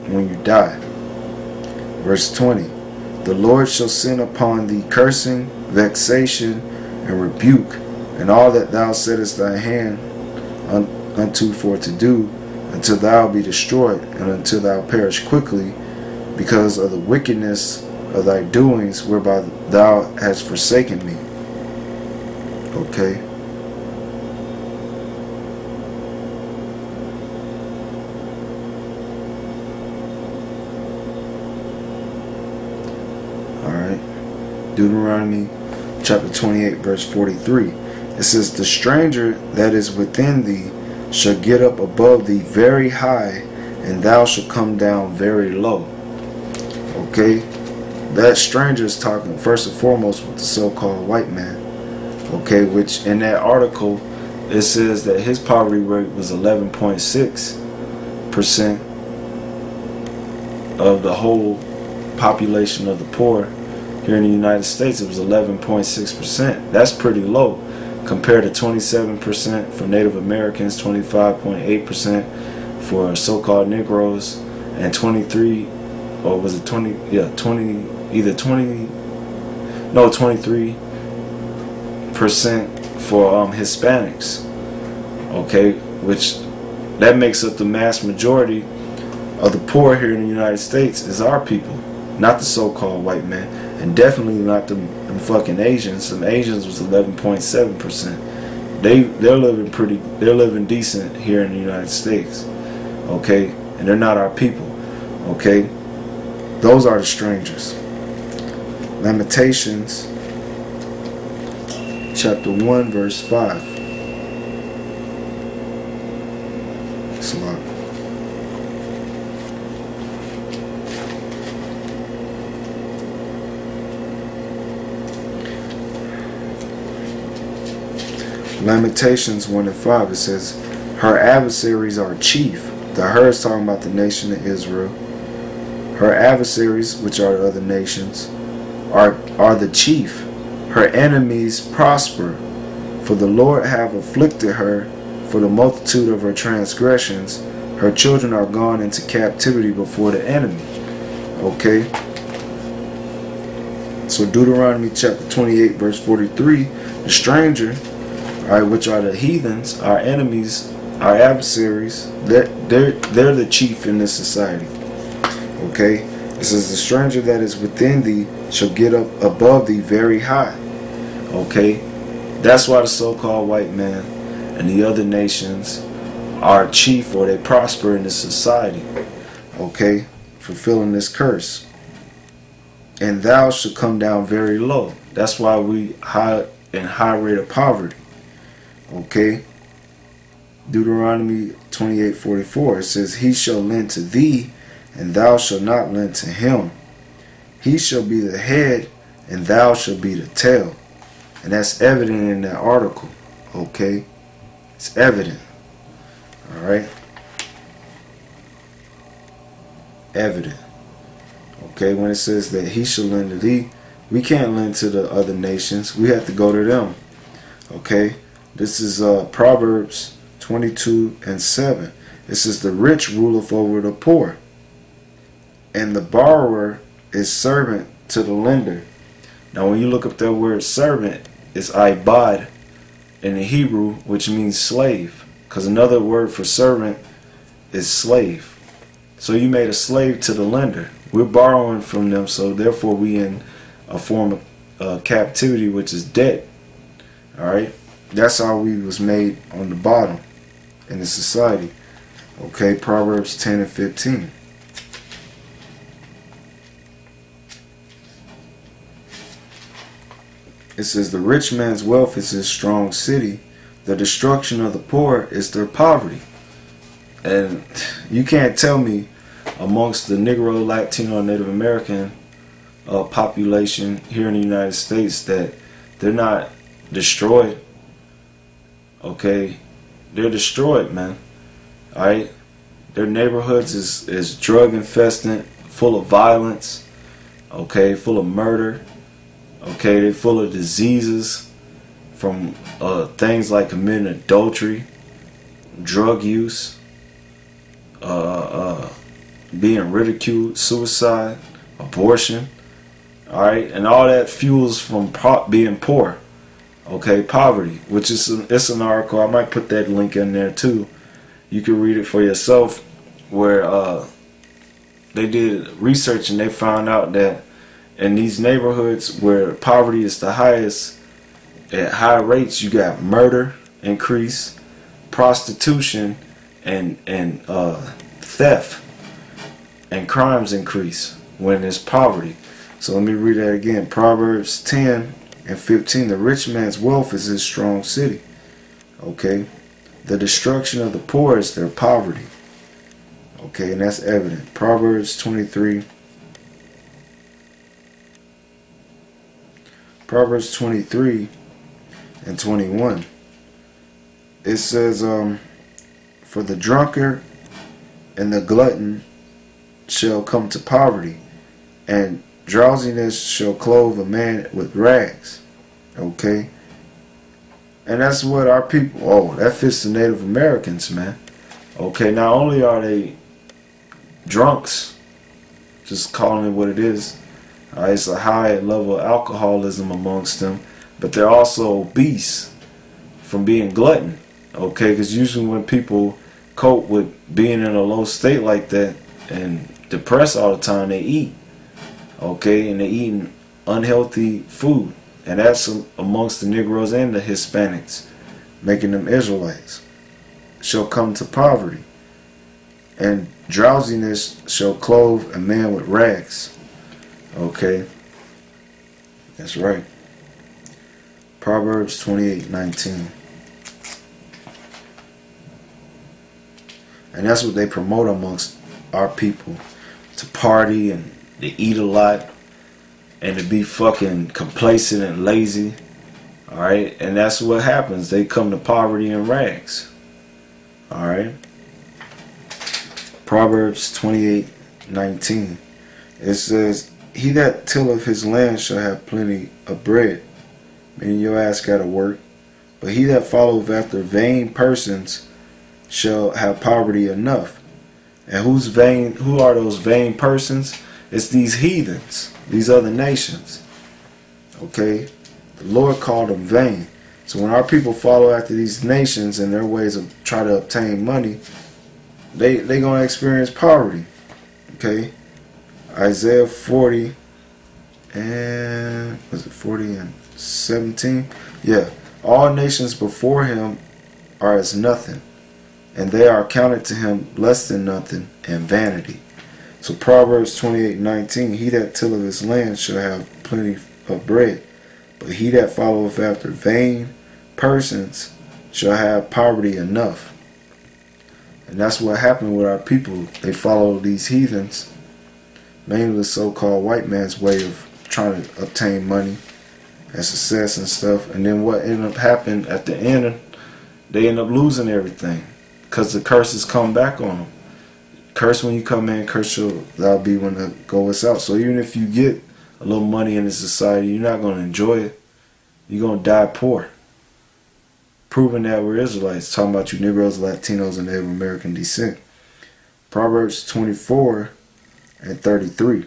when you die. Verse 20. The Lord shall send upon thee cursing, vexation, and rebuke, and all that thou settest thy hand unto for to do, until thou be destroyed, and until thou perish quickly, because of the wickedness of thy doings, whereby thou hast forsaken me. Okay. Deuteronomy chapter 28 verse 43. It says, the stranger that is within thee shall get up above thee very high, and thou shalt come down very low. Okay, that stranger is talking first and foremost with the so-called white man. Okay, which in that article it says that his poverty rate was 11.6% of the whole population of the poor. Here in the United States, it was 11.6%. That's pretty low compared to 27% for Native Americans, 25.8% for so-called Negroes, and 23, or was it 20? Yeah, 20, either 20, no, 23% for Hispanics. Okay, which that makes up the mass majority of the poor here in the United States is our people, not the so-called white man. And definitely not them fucking Asians. Some Asians was 11.7%. They're living decent here in the United States. Okay, and they're not our people. Okay, those are the strangers. Lamentations chapter 1 verse 5. It's a lot. Lamentations 1 and 5, it says, her adversaries are chief. The her is talking about the nation of Israel. Her adversaries, which are the other nations, are the chief. Her enemies prosper. For the Lord have afflicted her for the multitude of her transgressions. Her children are gone into captivity before the enemy. Okay. So Deuteronomy chapter 28 verse 43, the stranger, which are the heathens, our enemies, our adversaries, they're the chief in this society. Okay, it says the stranger that is within thee shall get up above thee very high. Okay, that's why the so-called white man and the other nations are chief, or they prosper in this society. Okay, fulfilling this curse. And thou shalt come down very low. That's why we high rate of poverty. Okay, Deuteronomy 28:44, it says, he shall lend to thee, and thou shalt not lend to him. He shall be the head, and thou shalt be the tail. And that's evident in that article. Okay, it's evident. All right, evident. Okay, when it says that he shall lend to thee, we can't lend to the other nations. We have to go to them. Okay. This is Proverbs 22 and 7. It says, the rich ruleth over the poor, and the borrower is servant to the lender. Now when you look up that word servant, it's ibad in the Hebrew, which means slave. Because another word for servant is slave. So you made a slave to the lender. We're borrowing from them, so therefore we in a form of captivity, which is debt. Alright? That's how we was made on the bottom in the society. Okay, Proverbs 10 and 15. It says, the rich man's wealth is his strong city. The destruction of the poor is their poverty. And you can't tell me amongst the Negro, Latino, Native American population here in the United States that they're not destroyed. Okay, they're destroyed, man. Alright, their neighborhoods is drug infested, full of violence. Okay, full of murder. Okay, they're full of diseases from things like committing adultery, drug use, being ridiculed, suicide, abortion. All right, and all that fuels from being poor. Okay, poverty, which is it's an article. I might put that link in there too. You can read it for yourself, where they did research and they found out that in these neighborhoods where poverty is the highest, at high rates, you got murder increase, prostitution, and theft and crimes increase when there's poverty. So let me read that again. Proverbs 10:15. The rich man's wealth is his strong city. Okay. The destruction of the poor is their poverty. Okay, and that's evident. Proverbs 23. Proverbs 23:21. It says, for the drunkard and the glutton shall come to poverty, and drowsiness shall clothe a man with rags. Okay? And that's what our people, oh, that fits the Native Americans, man. Okay, not only are they drunks, just calling it what it is, it's a high level of alcoholism amongst them, but they're also obese from being glutton. Okay, because usually when people cope with being in a low state like that and depressed all the time, they eat. Okay, and they're eating unhealthy food. And that's amongst the Negroes and the Hispanics, making them Israelites. Shall come to poverty, and drowsiness shall clothe a man with rags. Okay, that's right. Proverbs 28:19. And that's what they promote amongst our people, to party and to eat a lot and to be fucking complacent and lazy. Alright, and that's what happens. They come to poverty and rags. Alright. Proverbs 28:19. It says, he that tilleth his land shall have plenty of bread. Meaning your ass gotta work. But he that followeth after vain persons shall have poverty enough. And who are those vain persons? It's these heathens, these other nations. Okay? The Lord called them vain. So when our people follow after these nations and their ways of trying to obtain money, they gonna experience poverty. Okay? Isaiah 40 and was it 40 and 17? Yeah. All nations before him are as nothing, and they are counted to him less than nothing and vanity. So Proverbs 28:19, he that tilleth his land shall have plenty of bread, but he that followeth after vain persons shall have poverty enough. And that's what happened with our people. They follow these heathens, mainly the so-called white man's way of trying to obtain money and success and stuff. And then what ended up happening at the end, they end up losing everything because the curses come back on them. Curse when you come in, curse that'll be when the go is out. So even if you get a little money in the society, you're not going to enjoy it. You're going to die poor. Proving that we're Israelites. Talking about you Negros, Latinos, and Native American descent. Proverbs 24:33.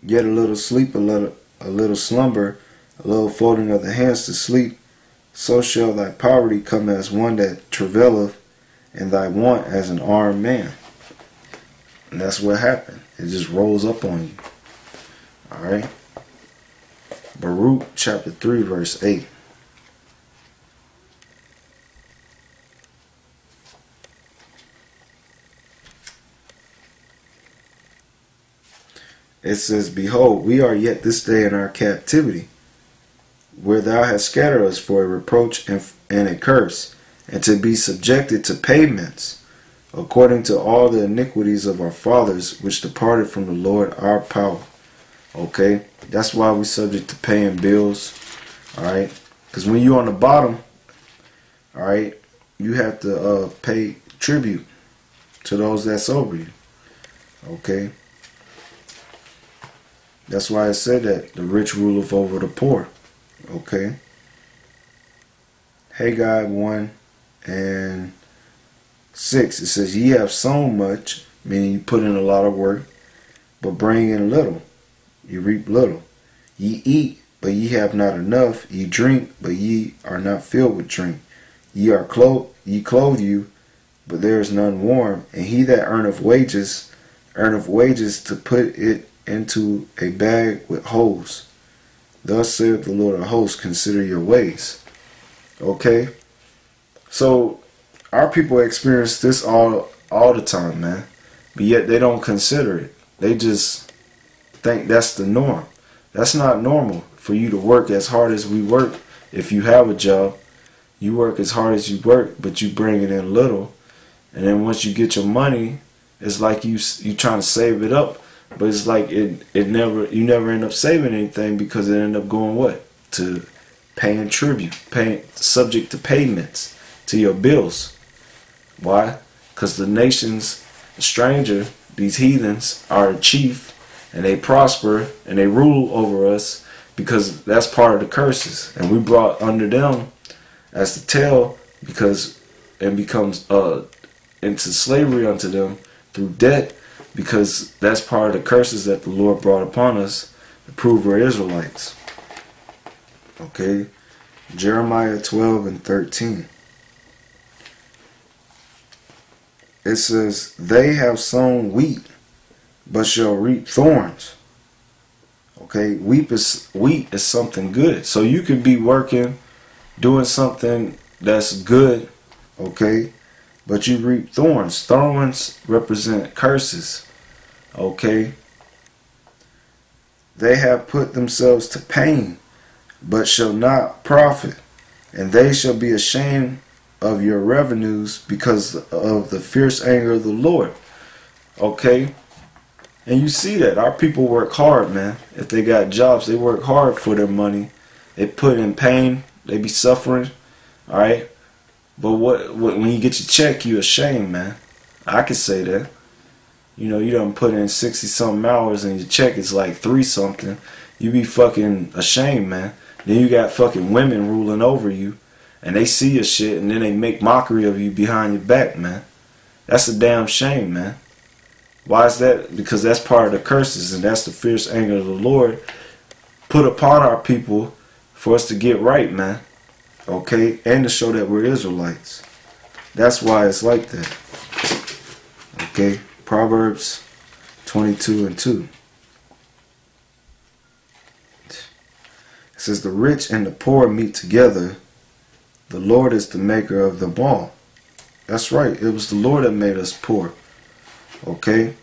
Yet a little sleep, a little slumber, a little folding of the hands to sleep, so shall thy poverty come as one that travaileth, and thy want as an armed man. And that's what happened. It just rolls up on you. Alright? Baruch chapter 3 verse 8. It says, behold, we are yet this day in our captivity, where thou hast scattered us for a reproach and a curse, and to be subjected to payments, according to all the iniquities of our fathers, which departed from the Lord our power. Okay? That's why we're subject to paying bills. Alright? Because when you're on the bottom, alright, you have to pay tribute to those that's over you. Okay? That's why I said that the rich ruleth over the poor. Okay? Haggai 1:6. It says, ye have sown much, meaning you put in a lot of work, but bring in little. You reap little. Ye eat, but ye have not enough. Ye drink, but ye are not filled with drink. Ye clothe you, but there is none warm. And he that earneth wages to put it into a bag with holes. Thus saith the Lord of hosts, consider your ways. Okay? So, our people experience this all the time, man. But yet they don't consider it. They just think that's the norm. That's not normal for you to work as hard as we work. If you have a job, you work as hard as you work, but you bring it in little. And then once you get your money, it's like you trying to save it up. But it's like you never end up saving anything, because it end up going what? To paying tribute, subject to payments to your bills. Why? Because the nation's stranger, these heathens, are a chief, and they prosper and they rule over us, because that's part of the curses. And we brought under them as the tail, because it becomes into slavery unto them through debt, because that's part of the curses that the Lord brought upon us to prove we're Israelites. Okay, Jeremiah 12 and 13. It says, they have sown wheat, but shall reap thorns. Okay, wheat is something good. So you could be working, doing something that's good, okay, but you reap thorns. Thorns represent curses, okay. They have put themselves to pain, but shall not profit, and they shall be ashamed of your revenues because of the fierce anger of the Lord. Okay? And you see that. Our people work hard, man. If they got jobs, they work hard for their money. They put in pain. They be suffering. Alright? But when you get your check, you ashamed, man. I could say that. You know, you done put in 60-something hours and your check is like 3-something. You be fucking ashamed, man. Then you got fucking women ruling over you, and they see your shit, and then they make mockery of you behind your back, man. That's a damn shame, man. Why is that? Because that's part of the curses, and that's the fierce anger of the Lord put upon our people for us to get right, man. Okay? And to show that we're Israelites. That's why it's like that. Okay? Proverbs 22 and 2. It says, the rich and the poor meet together. The Lord is the maker of them all. That's right. It was the Lord that made us poor. Okay?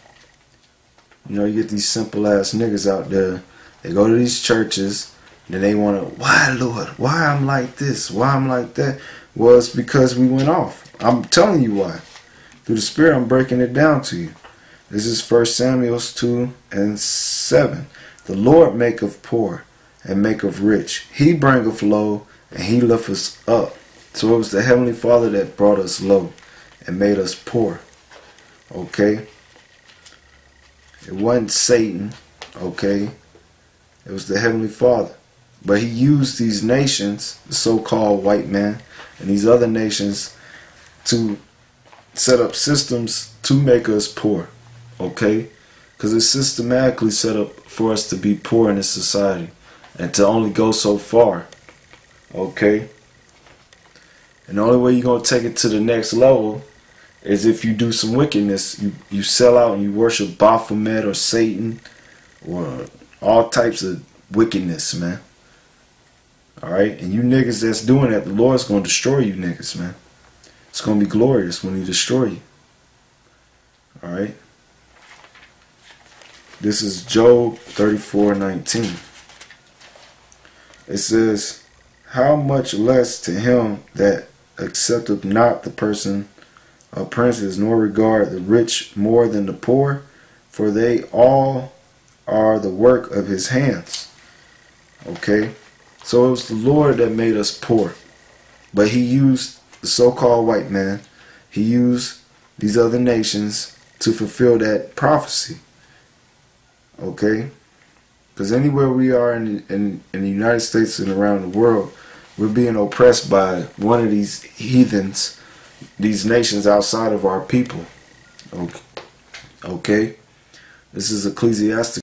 You know, you get these simple ass niggas out there. They go to these churches, and then they want to, why, Lord? Why I'm like this? Why I'm like that? Well, it's because we went off. I'm telling you why. Through the Spirit, I'm breaking it down to you. This is 1 Samuel 2 and 7. The Lord maketh poor and maketh rich. He bringeth low and he lifteth us up. So it was the Heavenly Father that brought us low and made us poor. Okay? It wasn't Satan. Okay? It was the Heavenly Father. But he used these nations, the so-called white man, and these other nations to set up systems to make us poor. Okay? Because it's systematically set up for us to be poor in this society and to only go so far. Okay? And the only way you're going to take it to the next level is if you do some wickedness. You sell out and you worship Baphomet or Satan or all types of wickedness, man. Alright? And you niggas that's doing that, the Lord's going to destroy you niggas, man. It's going to be glorious when he destroy you. Alright? This is Job 34:19. It says, how much less to him that accepteth not the person of princes, nor regard the rich more than the poor, for they all are the work of his hands. Okay? So it was the Lord that made us poor. But he used the so-called white man. He used these other nations to fulfill that prophecy. Okay? Because anywhere we are in the United States and around the world, we're being oppressed by one of these heathens, these nations outside of our people. Okay. Okay, this is Ecclesiastes